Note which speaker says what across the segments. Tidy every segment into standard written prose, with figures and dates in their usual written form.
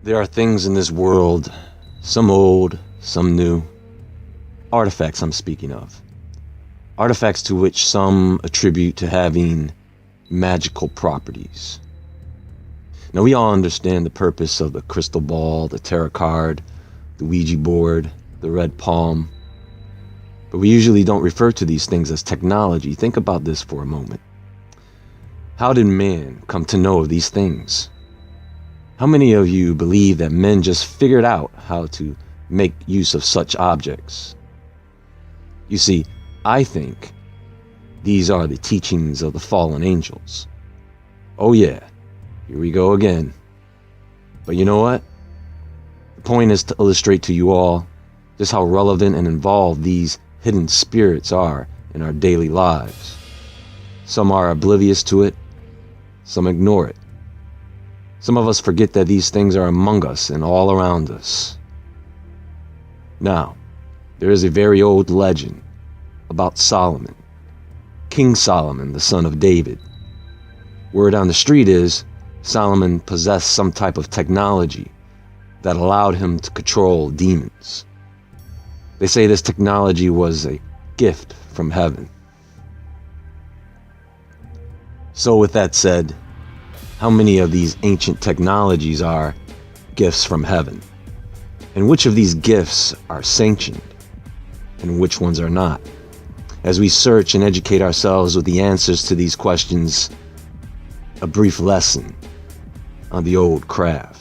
Speaker 1: There are things in this world, some old, some new. Artifacts I'm speaking of. Artifacts to which some attribute to having magical properties. Now we all understand the purpose of the crystal ball, the tarot card, the Ouija board, the red palm. But we usually don't refer to these things as technology. Think about this for a moment. How did man come to know of these things? How many of you believe that men just figured out how to make use of such objects? You see, I think these are the teachings of the fallen angels. Oh yeah, here we go again. But you know what? The point is to illustrate to you all just how relevant and involved these hidden spirits are in our daily lives. Some are oblivious to it, some ignore it. Some of us forget that these things are among us and all around us. Now, there is a very old legend about Solomon, King Solomon, the son of David. Word on the street is Solomon possessed some type of technology that allowed him to control demons. They say this technology was a gift from heaven. So with that said, how many of these ancient technologies are gifts from heaven? And which of these gifts are sanctioned? And which ones are not? As we search and educate ourselves with the answers to these questions, a brief lesson on the old craft.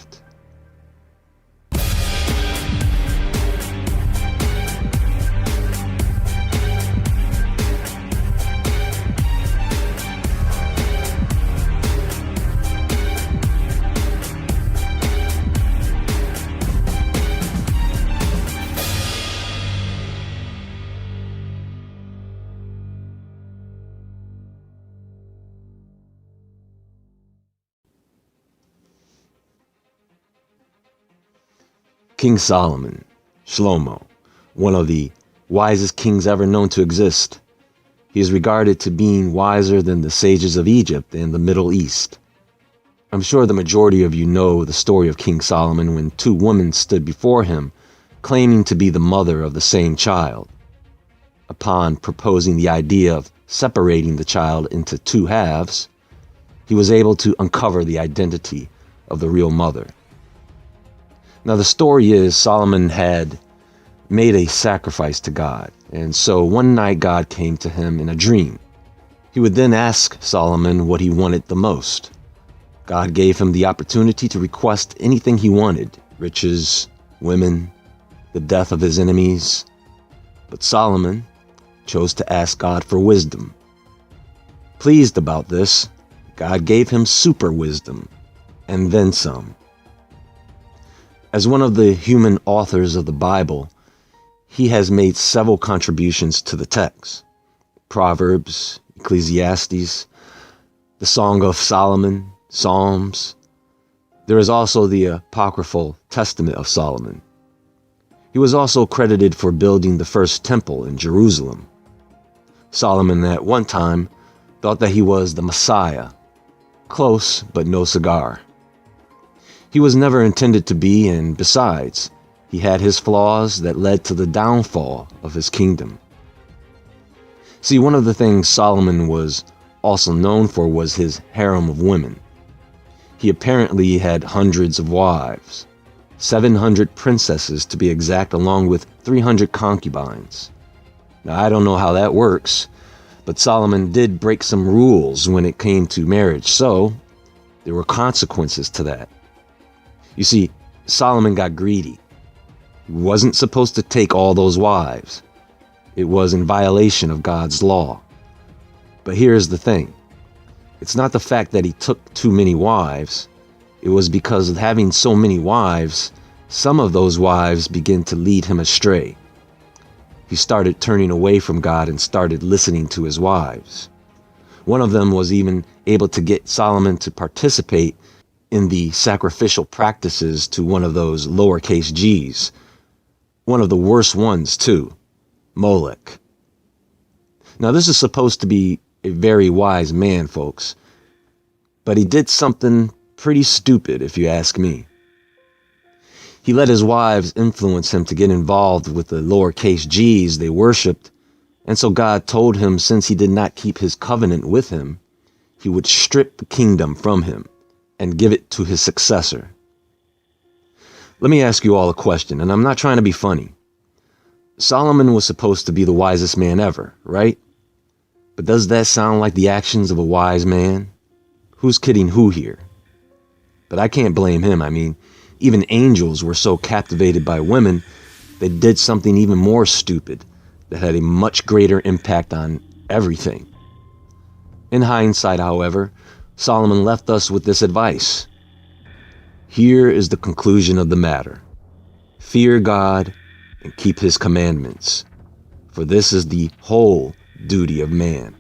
Speaker 1: King Solomon, Shlomo, one of the wisest kings ever known to exist. He is regarded to being wiser than the sages of Egypt and the Middle East. I'm sure the majority of you know the story of King Solomon when two women stood before him, claiming to be the mother of the same child. Upon proposing the idea of separating the child into two halves, he was able to uncover the identity of the real mother. Now the story is Solomon had made a sacrifice to God, and so one night God came to him in a dream. He would then ask Solomon what he wanted the most. God gave him the opportunity to request anything he wanted: riches, women, the death of his enemies. But Solomon chose to ask God for wisdom. Pleased about this, God gave him super wisdom, and then some. As one of the human authors of the Bible, he has made several contributions to the text. Proverbs, Ecclesiastes, the Song of Solomon, Psalms. There is also the apocryphal Testament of Solomon. He was also credited for building the first temple in Jerusalem. Solomon at one time thought that he was the Messiah. Close, but no cigar. He was never intended to be, and besides, he had his flaws that led to the downfall of his kingdom. See, one of the things Solomon was also known for was his harem of women. He apparently had hundreds of wives, 700 princesses to be exact, along with 300 concubines. Now, I don't know how that works, but Solomon did break some rules when it came to marriage, so there were consequences to that. You see, Solomon got greedy. He wasn't supposed to take all those wives. It was in violation of God's law. But here's the thing. It's not the fact that he took too many wives. It was because of having so many wives, some of those wives began to lead him astray. He started turning away from God and started listening to his wives. One of them was even able to get Solomon to participate in the sacrificial practices to one of those lowercase g's. One of the worst ones, too, Molech. Now, this is supposed to be a very wise man, folks, but he did something pretty stupid, if you ask me. He let his wives influence him to get involved with the lowercase g's they worshipped, and so God told him since he did not keep his covenant with him, he would strip the kingdom from him and give it to his successor. Let me ask you all a question, and I'm not trying to be funny. Solomon was supposed to be the wisest man ever, right? But does that sound like the actions of a wise man? Who's kidding who here? But I can't blame him. I mean, even angels were so captivated by women, they did something even more stupid that had a much greater impact on everything. In hindsight, however, Solomon left us with this advice. Here is the conclusion of the matter. Fear God and keep his commandments, for this is the whole duty of man.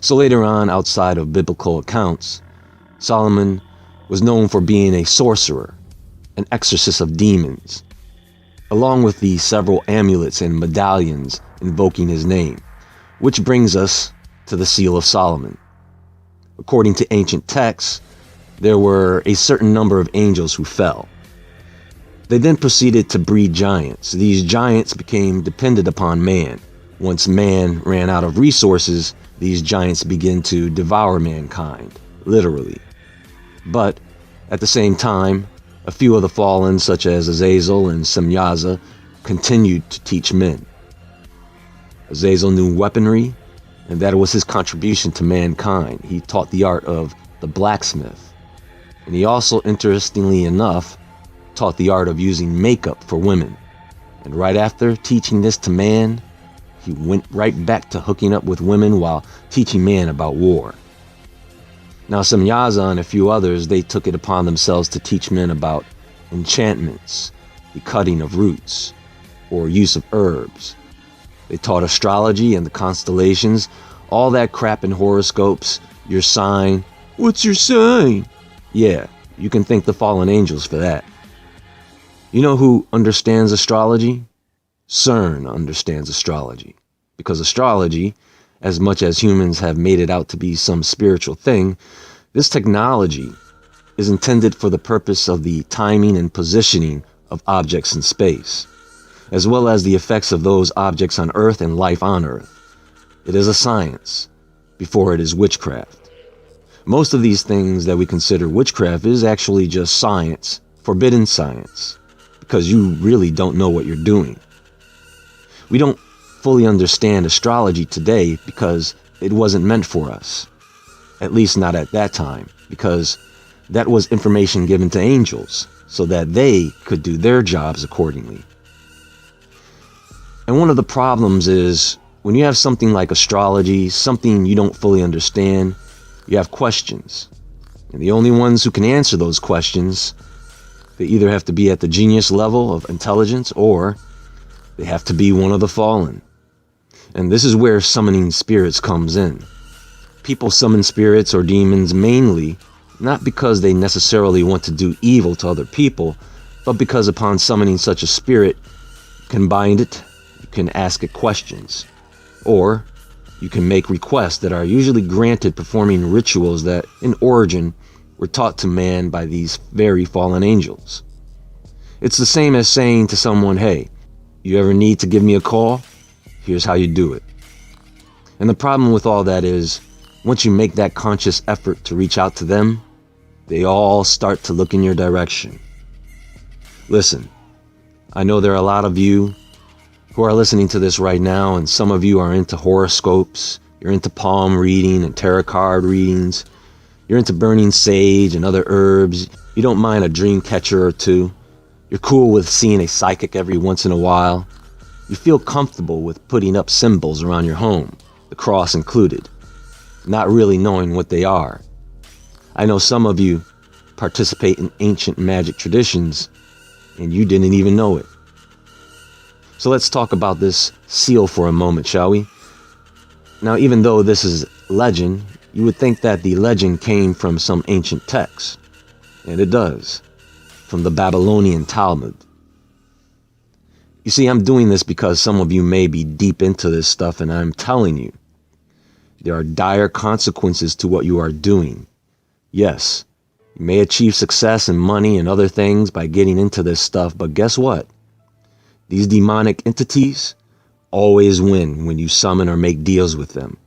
Speaker 1: So later on, outside of biblical accounts, Solomon was known for being a sorcerer, an exorcist of demons, along with the several amulets and medallions invoking his name, which brings us to the Seal of Solomon. According to ancient texts, there were a certain number of angels who fell. They then proceeded to breed giants. These giants became dependent upon man. Once man ran out of resources, these giants began to devour mankind, literally. But at the same time, a few of the fallen, such as Azazel and Semyaza, continued to teach men. Azazel knew weaponry, and that was his contribution to mankind. He taught the art of the blacksmith. And he also, interestingly enough, taught the art of using makeup for women. And right after teaching this to man, he went right back to hooking up with women while teaching man about war. Now, Semyaza and a few others, they took it upon themselves to teach men about enchantments, the cutting of roots, or use of herbs. They taught astrology and the constellations, all that crap in horoscopes, your sign. What's your sign? Yeah, you can thank the fallen angels for that. You know who understands astrology? CERN understands astrology. Because astrology, as much as humans have made it out to be some spiritual thing, this technology is intended for the purpose of the timing and positioning of objects in space, as well as the effects of those objects on Earth and life on Earth. It is a science before it is witchcraft. Most of these things that we consider witchcraft is actually just science, forbidden science, because you really don't know what you're doing. We don't fully understand astrology today because it wasn't meant for us. At least not at that time, because that was information given to angels so that they could do their jobs accordingly. And one of the problems is when you have something like astrology, something you don't fully understand, you have questions. And the only ones who can answer those questions, they either have to be at the genius level of intelligence or they have to be one of the fallen. And this is where summoning spirits comes in. People summon spirits or demons mainly not because they necessarily want to do evil to other people, but because upon summoning such a spirit, you can bind it, you can ask it questions, or you can make requests that are usually granted performing rituals that, in origin, were taught to man by these very fallen angels. It's the same as saying to someone, hey, you ever need to give me a call? Here's how you do it. And the problem with all that is, once you make that conscious effort to reach out to them, they all start to look in your direction. Listen, I know there are a lot of you who are listening to this right now, and some of you are into horoscopes, you're into palm reading and tarot card readings, you're into burning sage and other herbs, you don't mind a dream catcher or two, you're cool with seeing a psychic every once in a while, you feel comfortable with putting up symbols around your home, the cross included, not really knowing what they are. I know some of you participate in ancient magic traditions, and you didn't even know it. So let's talk about this seal for a moment, shall we? Now, even though this is legend, you would think that the legend came from some ancient text, and it does, from the Babylonian Talmud. You see, I'm doing this because some of you may be deep into this stuff, and I'm telling you, there are dire consequences to what you are doing. Yes, You may achieve success and money and other things by getting into this stuff, but guess what? These demonic entities always win when you summon or make deals with them.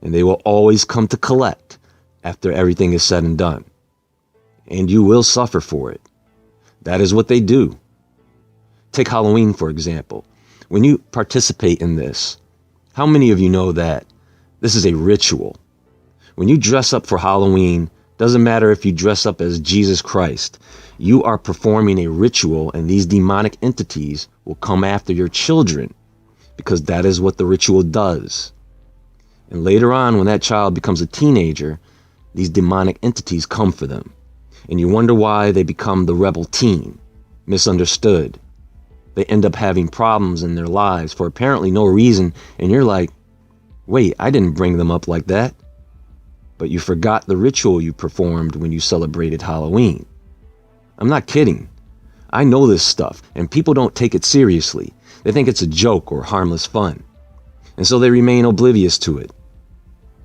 Speaker 1: And they will always come to collect after everything is said and done. And you will suffer for it. That is what they do. Take Halloween, for example. When you participate in this, how many of you know that this is a ritual? When you dress up for Halloween, doesn't matter if you dress up as Jesus Christ, you are performing a ritual, and these demonic entities will come after your children because that is what the ritual does. And later on, when that child becomes a teenager, these demonic entities come for them. And you wonder why they become the rebel teen, misunderstood. They end up having problems in their lives for apparently no reason. And you're like, wait, I didn't bring them up like that. But you forgot the ritual you performed when you celebrated Halloween. I'm not kidding. I know this stuff, and people don't take it seriously. They think it's a joke or harmless fun. And so they remain oblivious to it.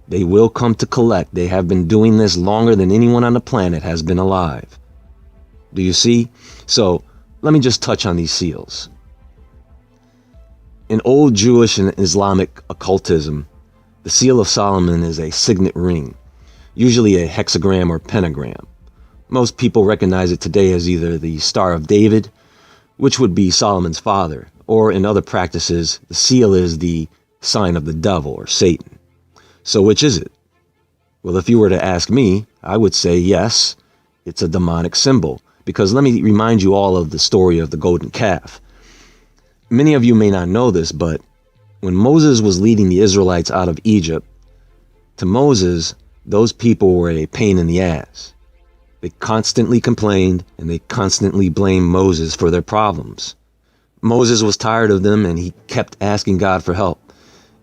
Speaker 1: They will come to collect. They have been doing this longer than anyone on the planet has been alive. Do you see? So let me just touch on these seals. In old Jewish and Islamic occultism, the Seal of Solomon is a signet ring, usually a hexagram or pentagram. Most people recognize it today as either the Star of David, which would be Solomon's father, or in other practices, the seal is the sign of the devil or Satan. So which is it? Well, if you were to ask me, I would say yes, it's a demonic symbol. Because let me remind you all of the story of the golden calf. Many of you may not know this, but when Moses was leading the Israelites out of Egypt, to Moses, those people were a pain in the ass. They constantly complained and they constantly blamed Moses for their problems. Moses was tired of them and he kept asking God for help.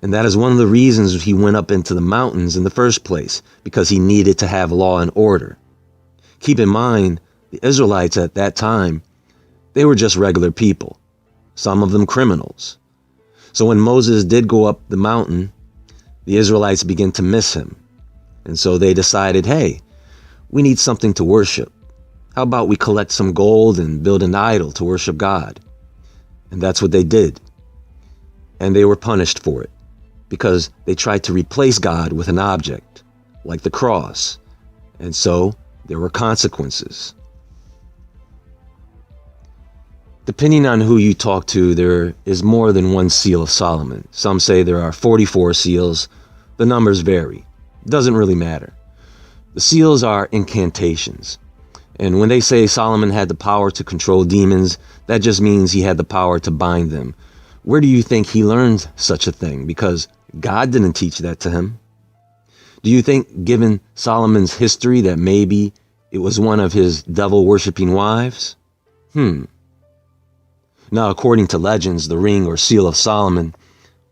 Speaker 1: And that is one of the reasons he went up into the mountains in the first place, because he needed to have law and order. Keep in mind, the Israelites at that time, they were just regular people, some of them criminals. So when Moses did go up the mountain, the Israelites began to miss him. And so they decided, hey, we need something to worship. How about we collect some gold and build an idol to worship God? And that's what they did. And they were punished for it, because they tried to replace God with an object, like the cross. And so there were consequences. Depending on who you talk to, there is more than one seal of Solomon. Some say there are 44 seals. The numbers vary. It doesn't really matter. The seals are incantations. And when they say Solomon had the power to control demons, that just means he had the power to bind them. Where do you think he learned such a thing? Because God didn't teach that to him. Do you think, given Solomon's history, that maybe it was one of his devil-worshipping wives? Now, according to legends, the ring or seal of Solomon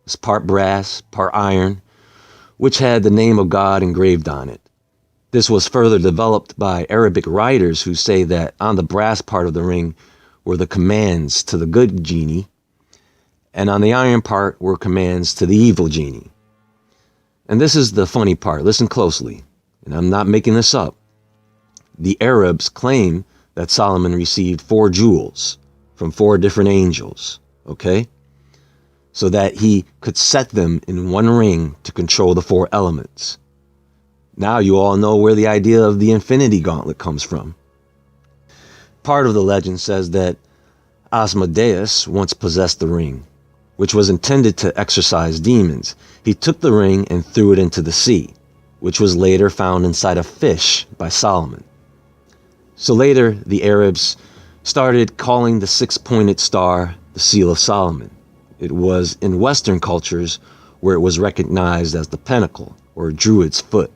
Speaker 1: was part brass, part iron, which had the name of God engraved on it. This was further developed by Arabic writers who say that on the brass part of the ring were the commands to the good genie, and on the iron part were commands to the evil genie. And this is the funny part. Listen closely, and I'm not making this up. The Arabs claim that Solomon received 4 jewels from 4 different angels, okay? So that he could set them in one ring to control the 4 elements. Now you all know where the idea of the infinity gauntlet comes from. Part of the legend says that Asmodeus once possessed the ring, which was intended to exorcise demons. He took the ring and threw it into the sea, which was later found inside a fish by Solomon. So later, the Arabs started calling the 6-pointed star the Seal of Solomon. It was in Western cultures where it was recognized as the pentacle, or Druid's foot.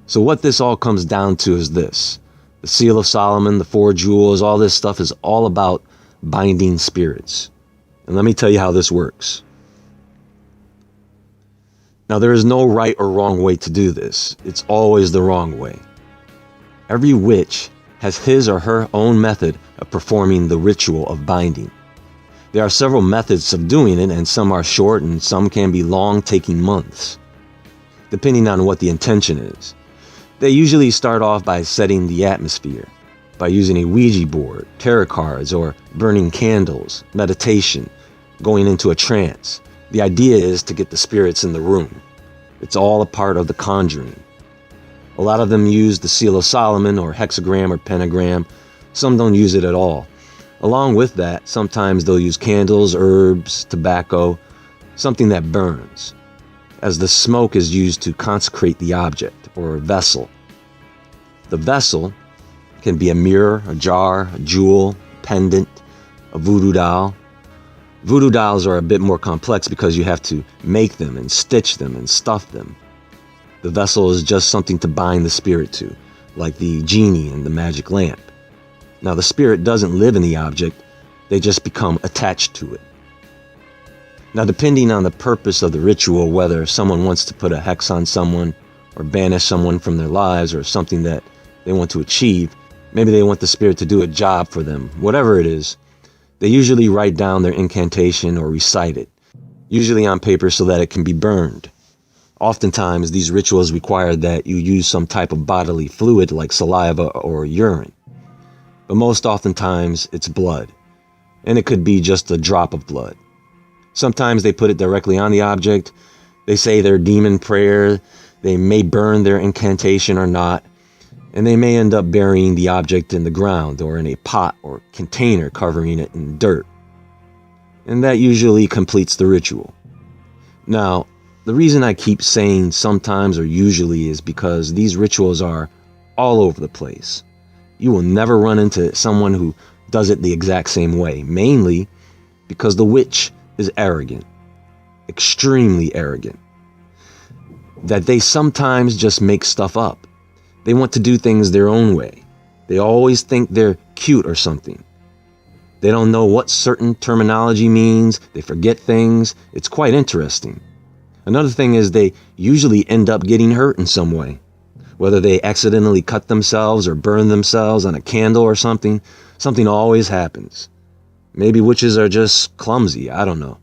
Speaker 1: So what this all comes down to is this. The Seal of Solomon, the 4 jewels, all this stuff is all about binding spirits. And let me tell you how this works. Now, there is no right or wrong way to do this. It's always the wrong way. Every witch has his or her own method of performing the ritual of binding. There are several methods of doing it, and some are short and some can be long, taking months, depending on what the intention is. They usually start off by setting the atmosphere, by using a Ouija board, tarot cards, or burning candles, meditation, going into a trance. The idea is to get the spirits in the room. It's all a part of the conjuring. A lot of them use the Seal of Solomon or hexagram or pentagram. Some don't use it at all. Along with that, sometimes they'll use candles, herbs, tobacco, something that burns, as the smoke is used to consecrate the object or vessel. The vessel can be a mirror, a jar, a jewel, pendant, a voodoo doll. Voodoo dolls are a bit more complex because you have to make them and stitch them and stuff them. The vessel is just something to bind the spirit to, like the genie in the magic lamp. Now the spirit doesn't live in the object, they just become attached to it. Now depending on the purpose of the ritual, whether someone wants to put a hex on someone or banish someone from their lives or something that they want to achieve, maybe they want the spirit to do a job for them, whatever it is, they usually write down their incantation or recite it, usually on paper so that it can be burned. Oftentimes, these rituals require that you use some type of bodily fluid like saliva or urine. But most oftentimes, it's blood. And it could be just a drop of blood. Sometimes they put it directly on the object. They say their demon prayer. They may burn their incantation or not. And they may end up burying the object in the ground or in a pot or container covering it in dirt. And that usually completes the ritual. Now, the reason I keep saying sometimes or usually is because these rituals are all over the place. You will never run into someone who does it the exact same way, mainly because the witch is arrogant, extremely arrogant, that they sometimes just make stuff up. They want to do things their own way. They always think they're cute or something. They don't know what certain terminology means. They forget things. It's quite interesting. Another thing is they usually end up getting hurt in some way. Whether they accidentally cut themselves or burn themselves on a candle or something, something always happens. Maybe witches are just clumsy, I don't know.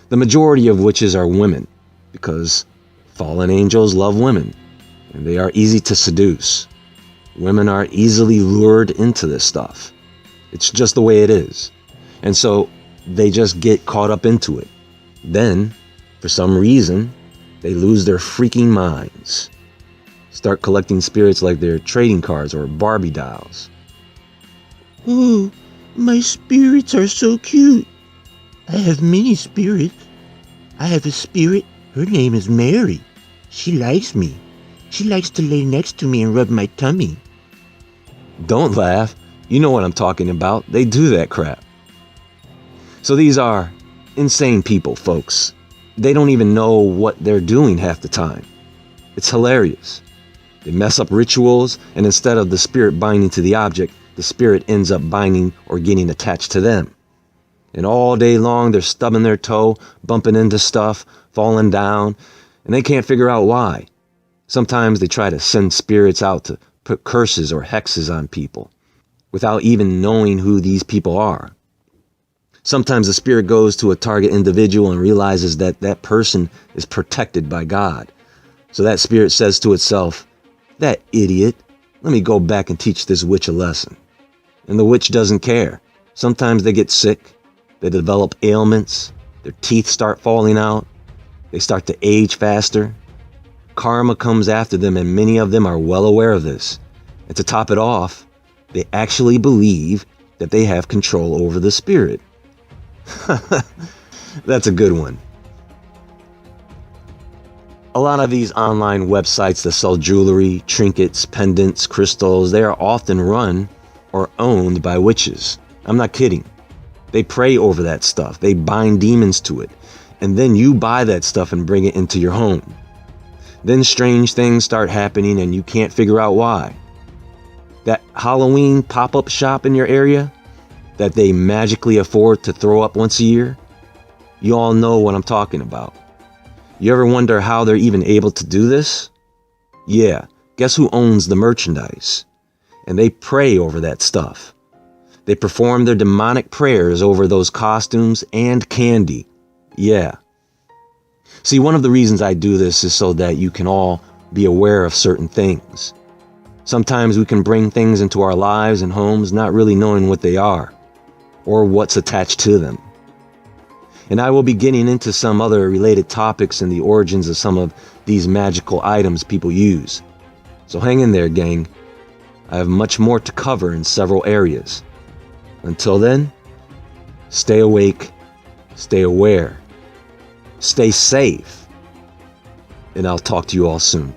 Speaker 1: The majority of witches are women because fallen angels love women and they are easy to seduce. Women are easily lured into this stuff. It's just the way it is. And so they just get caught up into it. Then, for some reason, they lose their freaking minds. Start collecting spirits like they're trading cards or Barbie dolls.
Speaker 2: Oh, my spirits are so cute. I have many spirits. I have a spirit. Her name is Mary. She likes me. She likes to lay next to me and rub my tummy.
Speaker 1: Don't laugh. You know what I'm talking about. They do that crap. So these are insane people, folks. They don't even know what they're doing half the time. It's hilarious. They mess up rituals, and instead of the spirit binding to the object, the spirit ends up binding or getting attached to them. And all day long, they're stubbing their toe, bumping into stuff, falling down, and they can't figure out why. Sometimes they try to send spirits out to put curses or hexes on people, without even knowing who these people are. Sometimes the spirit goes to a target individual and realizes that that person is protected by God. So that spirit says to itself, "That idiot, let me go back and teach this witch a lesson." And the witch doesn't care. Sometimes they get sick, they develop ailments, their teeth start falling out, they start to age faster. Karma comes after them, and many of them are well aware of this. And to top it off, they actually believe that they have control over the spirit. That's a good one. A lot of these online websites that sell jewelry, trinkets, pendants, crystals, they are often run or owned by witches. I'm not kidding. They pray over that stuff. They bind demons to it. And then you buy that stuff and bring it into your home. Then strange things start happening and you can't figure out why. That Halloween pop-up shop in your area that they magically afford to throw up once a year, you all know what I'm talking about. You ever wonder how they're even able to do this? Yeah, guess who owns the merchandise? And they pray over that stuff. They perform their demonic prayers over those costumes and candy. Yeah. See, one of the reasons I do this is so that you can all be aware of certain things. Sometimes we can bring things into our lives and homes not really knowing what they are or what's attached to them. And I will be getting into some other related topics and the origins of some of these magical items people use. So hang in there, gang. I have much more to cover in several areas. Until then, stay awake, stay aware, stay safe, and I'll talk to you all soon.